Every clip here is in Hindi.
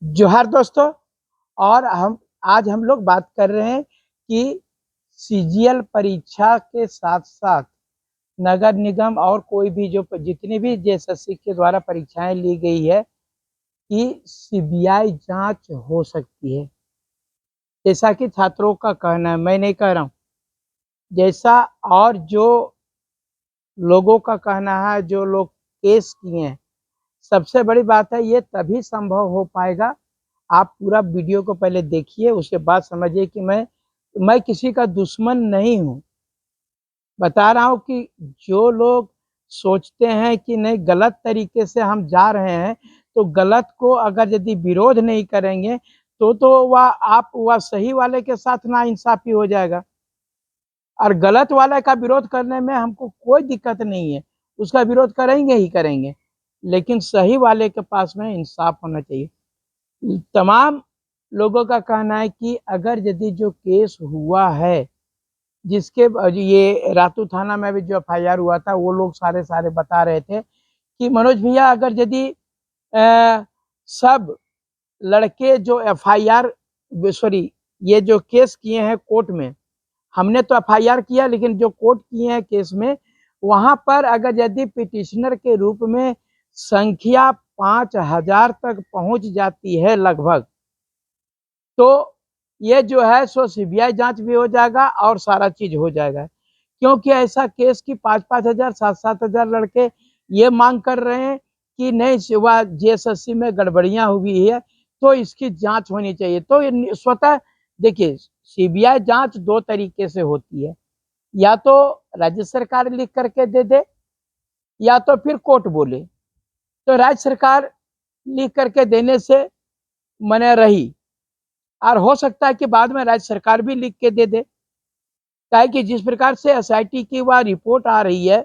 जोहार दोस्तों। और हम लोग बात कर रहे हैं कि सीजीएल परीक्षा के साथ साथ नगर निगम और कोई भी जो जितनी भी जेएसएससी के द्वारा परीक्षाएं ली गई है कि सीबीआई जांच हो सकती है, जैसा कि छात्रों का कहना है। मैं नहीं कह रहा हूं, जैसा और जो लोगों का कहना है, जो लोग केस किए हैं। सबसे बड़ी बात है, ये तभी संभव हो पाएगा, आप पूरा वीडियो को पहले देखिए, उसके बाद समझिए कि मैं किसी का दुश्मन नहीं हूं। बता रहा हूं कि जो लोग सोचते हैं कि नहीं, गलत तरीके से हम जा रहे हैं, तो गलत को अगर यदि विरोध नहीं करेंगे तो वह सही वाले के साथ नाइंसाफी हो जाएगा। और गलत वाले का विरोध करने में हमको कोई दिक्कत नहीं है, उसका विरोध करेंगे ही करेंगे, लेकिन सही वाले के पास में इंसाफ होना चाहिए। तमाम लोगों का कहना है कि अगर यदि जो केस हुआ है, जिसके ये रातू थाना में भी जो एफआईआर हुआ था, वो लोग सारे सारे बता रहे थे कि मनोज भैया, अगर यदि सब लड़के जो एफआईआर सॉरी ये जो केस किए हैं कोर्ट में, हमने तो एफआईआर किया, लेकिन जो कोर्ट किए हैं केस में, वहां पर अगर यदि पिटिशनर के रूप में संख्या 5,000 तक पहुंच जाती है लगभग, तो ये जो है सो सीबीआई जांच भी हो जाएगा और सारा चीज हो जाएगा। क्योंकि ऐसा केस कि 5,000 7,000 लड़के ये मांग कर रहे हैं कि नहीं, सिवा जेएसएससी में गड़बड़ियां हुई है तो इसकी जांच होनी चाहिए। तो स्वतः देखिए, सीबीआई जांच दो तरीके से होती है, या तो राज्य सरकार लिख करके दे दे, या तो फिर कोर्ट बोले। तो राज्य सरकार लिख करके देने से मने रही, और हो सकता है कि बाद में राज्य सरकार भी लिख के दे दे। क्या है कि जिस प्रकार से एसआईटी की वह रिपोर्ट आ रही है,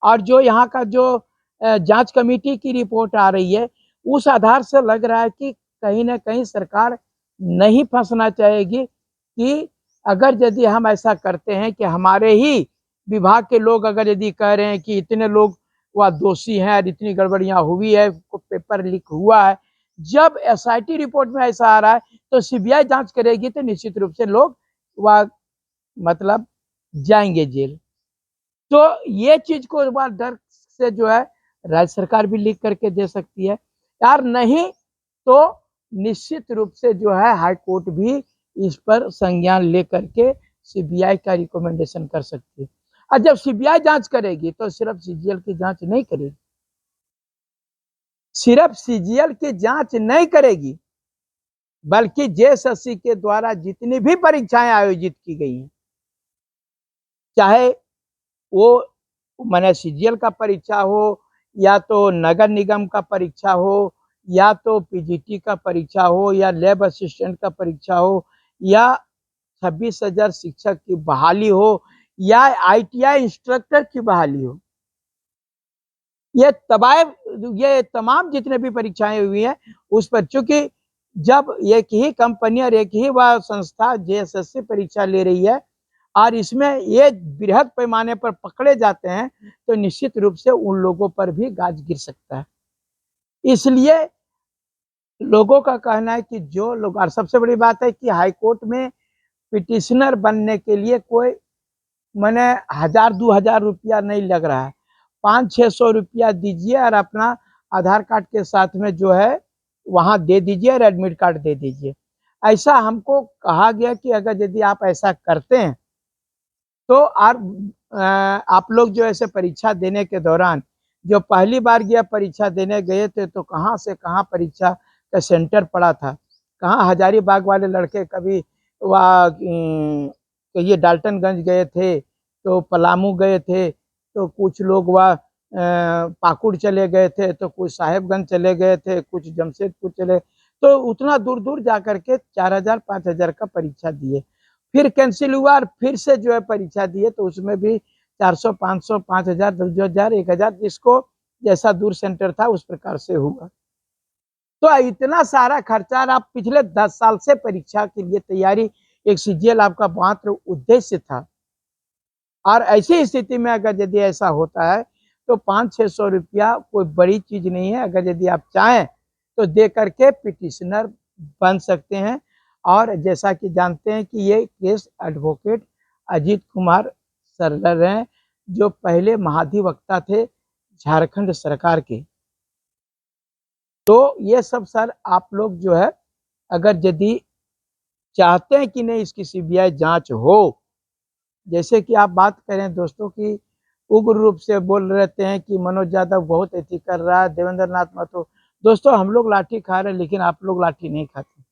और जो यहाँ का जो जांच कमेटी की रिपोर्ट आ रही है, उस आधार से लग रहा है कि कहीं ना कहीं सरकार नहीं फंसना चाहेगी कि अगर यदि हम ऐसा करते हैं कि हमारे ही विभाग के लोग अगर यदि कह रहे हैं कि इतने लोग वह दोषी हैं और इतनी गड़बड़ियां हुई है, पेपर लीक हुआ है, जब एसआईटी रिपोर्ट में ऐसा आ रहा है, तो सीबीआई जांच करेगी तो निश्चित रूप से लोग वह मतलब जाएंगे जेल। तो ये चीज को एक बार डर से जो है राज्य सरकार भी लीक करके दे सकती है यार, नहीं तो निश्चित रूप से जो है हाई कोर्ट भी इस पर संज्ञान लेकर के सीबीआई का रिकमेंडेशन कर सकती है। और जब सीबीआई जांच करेगी तो सिर्फ सीजीएल की जांच नहीं करेगी, सिर्फ सीजीएल की जांच नहीं करेगी, बल्कि जेएसएससी के द्वारा जितनी भी परीक्षाएं आयोजित की गई हैं, चाहे वो माने सीजीएल का परीक्षा हो, या तो नगर निगम का परीक्षा हो, या तो पीजीटी का परीक्षा हो, या लैब असिस्टेंट का परीक्षा हो, या 26,000 शिक्षक की बहाली हो, या आईटीआई इंस्ट्रक्टर की बहाली हो, ये तमाम जितने भी परीक्षाएं हुई हैं उस पर, चूंकि जब एक ही कंपनी और एक ही वह संस्था जेएसएससी परीक्षा ले रही है और इसमें ये बृहद पैमाने पर पकड़े जाते हैं, तो निश्चित रूप से उन लोगों पर भी गाज गिर सकता है। इसलिए लोगों का कहना है कि जो लोग, और सबसे बड़ी बात है कि हाईकोर्ट में पिटिशनर बनने के लिए कोई मैंने 1,000-2,000 रुपया नहीं लग रहा है, 500-600 रुपया दीजिए और अपना आधार कार्ड के साथ में जो है वहां दे दीजिए और एडमिट कार्ड दे दीजिए। ऐसा हमको कहा गया कि अगर यदि आप ऐसा करते हैं तो आप लोग जो ऐसे परीक्षा देने के दौरान, जो पहली बार गया परीक्षा देने गए थे, तो कहाँ से कहाँ परीक्षा का सेंटर पड़ा था, कहाँ हजारीबाग वाले लड़के कभी वह ये डाल्टनगंज गए थे, तो पलामू गए थे, तो कुछ लोग वह पाकुड़ चले गए थे, तो कुछ साहेबगंज चले गए थे, कुछ जमशेदपुर चले, तो उतना दूर दूर जा करके 4,000 5,000 का परीक्षा दिए। फिर कैंसिल हुआ और फिर से जो है परीक्षा दिए, तो उसमें भी 400 500 5,000 2,000 1,000, जिसको जैसा दूर सेंटर था उस प्रकार से हुआ। तो इतना सारा खर्चा, आप पिछले 10 साल से परीक्षा के लिए तैयारी, एक सीजीएल आपका मात्र उद्देश्य था, और ऐसी स्थिति में अगर यदि ऐसा होता है तो 500-600 रुपया कोई बड़ी चीज नहीं है। अगर यदि आप चाहें तो दे करके पिटिशनर बन सकते हैं। और जैसा कि जानते हैं कि ये केस एडवोकेट अजीत कुमार सरलर हैं, जो पहले महाधिवक्ता थे झारखंड सरकार के। तो ये सब सर आप लोग जो है, अगर यदि चाहते हैं कि नहीं इसकी सीबीआई जांच हो, जैसे कि आप बात करें दोस्तों कि उग्र रूप से बोल रहते हैं कि मनोज यादव बहुत अति कर रहा है, देवेंद्र नाथ महतो। दोस्तों हम लोग लाठी खा रहे हैं, लेकिन आप लोग लाठी नहीं खाते।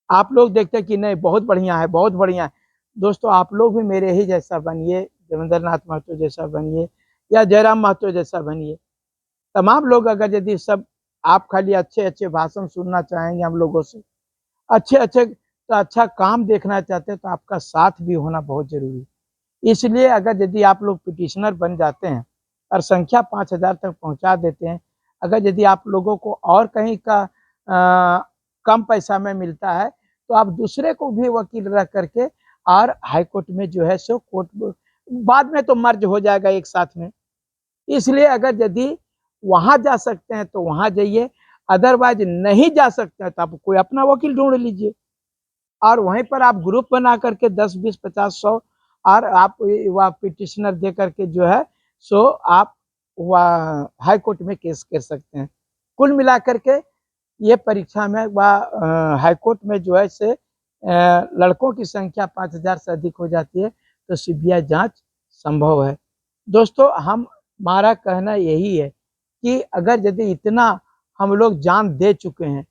आप लोग देखते हैं कि नहीं बहुत बढ़िया है, बहुत बढ़िया है। दोस्तों आप लोग भी मेरे ही जैसा बनिए, देवेंद्र नाथ महतो जैसा बनिए, या जयराम महतो जैसा बनिए। तमाम लोग अगर यदि सब आप खाली अच्छे अच्छे भाषण सुनना चाहेंगे हम लोगों से, अच्छे अच्छे तो अच्छा काम देखना चाहते हैं, तो आपका साथ भी होना बहुत जरूरी है। इसलिए अगर यदि आप लोग पिटिशनर बन जाते हैं और संख्या 5000 तक पहुंचा देते हैं, अगर यदि आप लोगों को और कहीं का कम पैसा में मिलता है, तो आप दूसरे को भी वकील रख करके और हाई कोर्ट में जो है सो कोर्ट बाद में तो मर्ज हो जाएगा एक साथ में। इसलिए अगर यदि वहां जा सकते हैं तो वहां जाइए, अदरवाइज नहीं जा सकते हैं तो आप कोई अपना वकील ढूंढ लीजिए और वहीं पर आप ग्रुप बना करके 10, 20, 50, 100 और आप वह पिटिशनर दे करके जो है सो आप वह हाई कोर्ट में केस कर सकते हैं। कुल मिलाकर के ये परीक्षा में वह हाई कोर्ट में जो है से लड़कों की संख्या 5000 से अधिक हो जाती है, तो सीबीआई जांच संभव है। दोस्तों हमारा कहना यही है कि अगर यदि इतना हम लोग जान दे चुके हैं,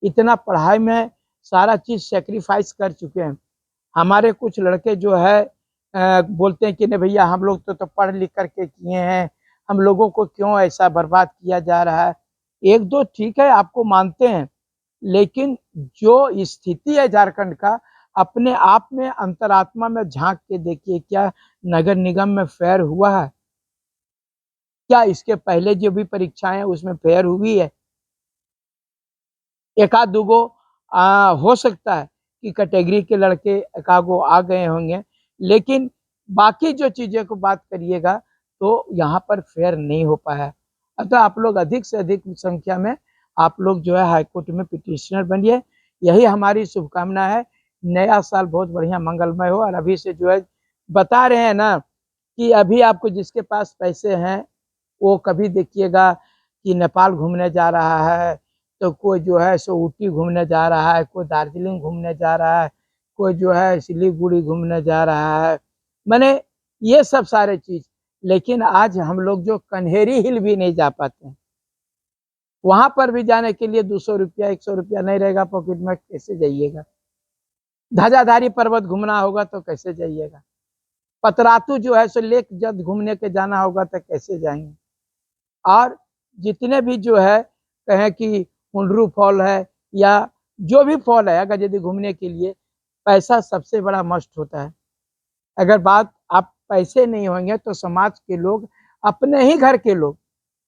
इतना पढ़ाई में सारा चीज सेक्रीफाइस कर चुके हैं, हमारे कुछ लड़के जो है बोलते हैं कि नहीं भैया हम लोग तो पढ़ लिख करके किए हैं, हम लोगों को क्यों ऐसा बर्बाद किया जा रहा है। एक दो ठीक है आपको मानते हैं, लेकिन जो स्थिति है झारखंड का, अपने आप में अंतरात्मा में झांक के देखिए, क्या नगर निगम में फेयर हुआ है? क्या इसके पहले जो भी परीक्षाएं हैं उसमें फेयर हुई है? एक आध दुगो हो सकता है कि कैटेगरी के लड़के एकागो आ गए होंगे, लेकिन बाकी जो चीज़ों को बात करिएगा तो यहाँ पर फेयर नहीं हो पाया। अतः आप लोग अधिक से अधिक संख्या में आप लोग जो है हाई कोर्ट में पिटिशनर बनिए, यही हमारी शुभकामना है। नया साल बहुत बढ़िया मंगलमय हो। और अभी से जो है बता रहे हैं ना कि अभी आपको जिसके पास पैसे हैं वो कभी देखिएगा कि नेपाल घूमने जा रहा है, तो कोई जो है सो ऊटी घूमने जा रहा है, कोई दार्जिलिंग घूमने जा रहा है, कोई जो है सिलीगुड़ी घूमने जा रहा है, माने ये सब सारे चीज। लेकिन आज हम लोग जो कन्हेरी हिल भी नहीं जा पाते हैं, वहां पर भी जाने के लिए 200 रुपया 100 रुपया नहीं रहेगा पॉकेट में, कैसे जाइएगा? ध्वजाधारी पर्वत घूमना होगा तो कैसे जाइएगा? पतरातू जो है सो लेक जब घूमने के जाना होगा तो कैसे जाएंगे? और जितने भी जो है कहें कि हुंडरू फॉल है या जो भी फॉल है, अगर यदि घूमने के लिए पैसा सबसे बड़ा मस्ट होता है। अगर बात आप पैसे नहीं होंगे तो समाज के लोग, अपने ही घर के लोग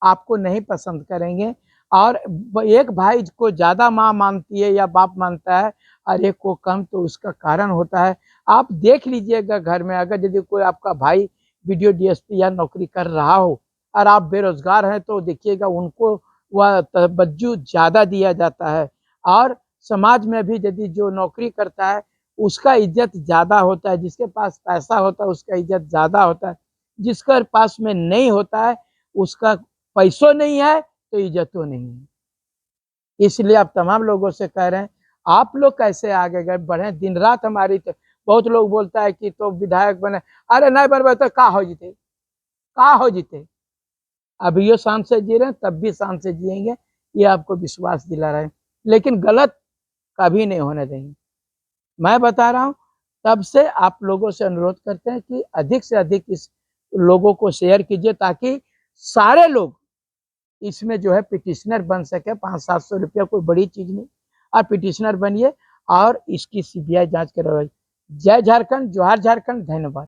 आपको नहीं पसंद करेंगे। और एक भाई को ज्यादा माँ मानती है या बाप मानता है और एक को कम, तो उसका कारण होता है। आप देख लीजिएगा घर में अगर यदि कोई आपका भाई वीडियो डीएसपी या नौकरी कर रहा हो और आप बेरोजगार हैं, तो देखिएगा उनको वह तवज्जो ज्यादा दिया जाता है। और समाज में भी यदि जो नौकरी करता है उसका इज्जत ज्यादा होता है, जिसके पास पैसा होता है उसका इज्जत ज्यादा होता है, जिसके पास में नहीं होता है उसका पैसों नहीं है तो इज्जतों नहीं है। इसलिए आप तमाम लोगों से कह रहे हैं, आप लोग कैसे आगे गए बढ़े। दिन रात हमारी बहुत लोग बोलता है कि तो विधायक बने, अरे नहीं बन तो का हो जीते, का हो जीते। अभी ये शान से जी रहे हैं, तब भी शान से जिएंगे, ये आपको विश्वास दिला रहे हैं, लेकिन गलत कभी नहीं होने देंगे। मैं बता रहा हूँ, तब से आप लोगों से अनुरोध करते हैं कि अधिक से अधिक इस लोगों को शेयर कीजिए, ताकि सारे लोग इसमें जो है पिटिशनर बन सके। 500-700 रुपया कोई बड़ी चीज नहीं, और पिटिशनर बनिए और इसकी सीबीआई जांच करवाइए। जय झारखंड, जोहार झारखंड, धन्यवाद।